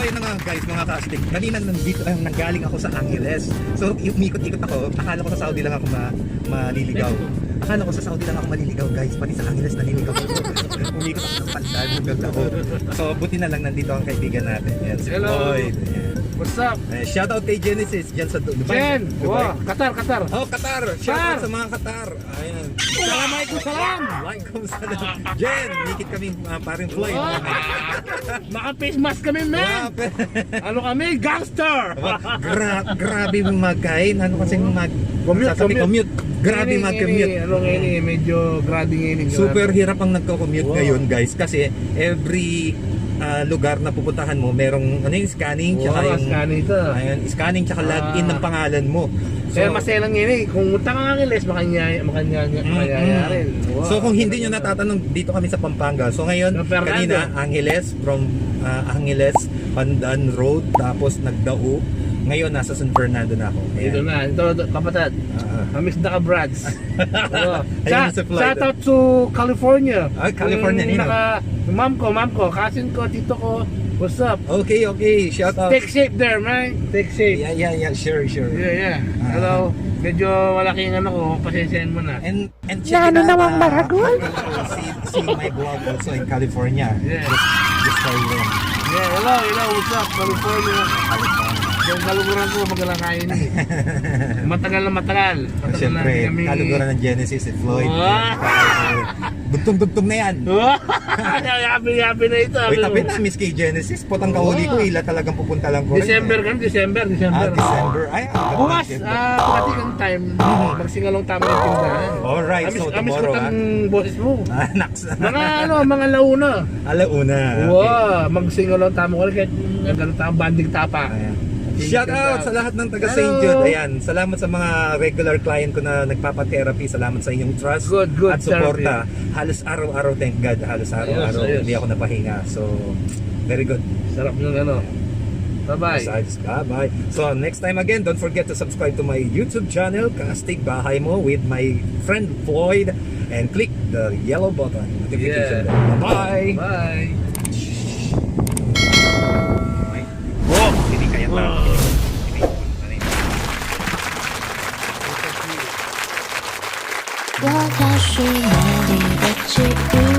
ayun na nga guys, mga kastik. Kanina nanggaling ako sa Angeles. So umikot-ikot ako. Akala ko sa Saudi lang ako maliligaw. Akala ko sa Saudi lang ako maliligaw guys. Pati sa Angeles naniligaw ako. Umikot ako ng pandan. So buti na lang nandito ang kaibigan natin. Yan, si Hello. Floyd. Ayan. What's up? Shout out kay Genesis dyan sa Dubai. Jen! Dubai. Wow, Qatar. Oh, Qatar! Shout out sa mga Qatar! Ayan. Assalamualaikum salam! Waalaikumsalam. Jen, nikit kami paring Floyd. Naka-face mask kami, man! Ano kami? Gangster! Grabe mong mag-kain. Ano kasi Commute. Grabe mag-commute. Ano ngayon medyo grabe ngayon. Super hirap ang nagko-commute ngayon guys. Kasi every lugar na pupuntahan mo, merong ano yung scanning, tsaka yung scanning ito. Ayun, scanning tsaka login ng pangalan mo. Kaya maselang ngayon kung punta ka ng Angeles, makanyaya rin. Wow. So kung hindi nyo natatanong, dito kami sa Pampanga. So ngayon, kanina Angeles, from Angeles, Pandan Road, tapos nagdao. Ngayon nasa San Fernando na ako. Dito na, ito kapatid. Miss the Brads. Shout out to California. California nino. Ma'am ko, cousin ko, tito ko. What's up? Okay. Shout out. Take shape there, man. Take shape. Yeah. Sure. Yeah. Hello. Medyo malaking ano ko, pasensyahan mo na. And check it out. See my blog also in California. Yeah. Just for you. Yeah, hello, what's up, California? Yung kaluguran ko, magalang kain eh. Matagal. Siyempre, kaluguran ng Genesis, si Floyd. Dugtong na yan. Happy na ito. Wait, tapit na, Miss K Genesis. Potang kahuli ko, ila talagang pupunta lang ko. December. December. Ay, bukas, pati kang time, magsingalong tama yung tindahan. Alright, so tomorrow, Amis ko boses mo. Naks. Mga launa. Alauna. Wow, magsingalong tama ko rin kahit ganun tama, banding tapa. Shout out sa lahat ng taga St. Jude. Ayan, salamat sa mga regular client ko na nagpapa-therapy. Salamat sa inyong trust Good at suporta. Halos araw-araw, thank God, halos araw-araw hindi ako napahinga. So, very good. Sarap ng ano. Bye-bye. Bye. So, next time again, don't forget to subscribe to my YouTube channel, Kastig Bahay Mo, with my friend Floyd, and click the yellow button notification. Bye-bye. Bye. Hindi kaya tao. 我该是美丽的际遇。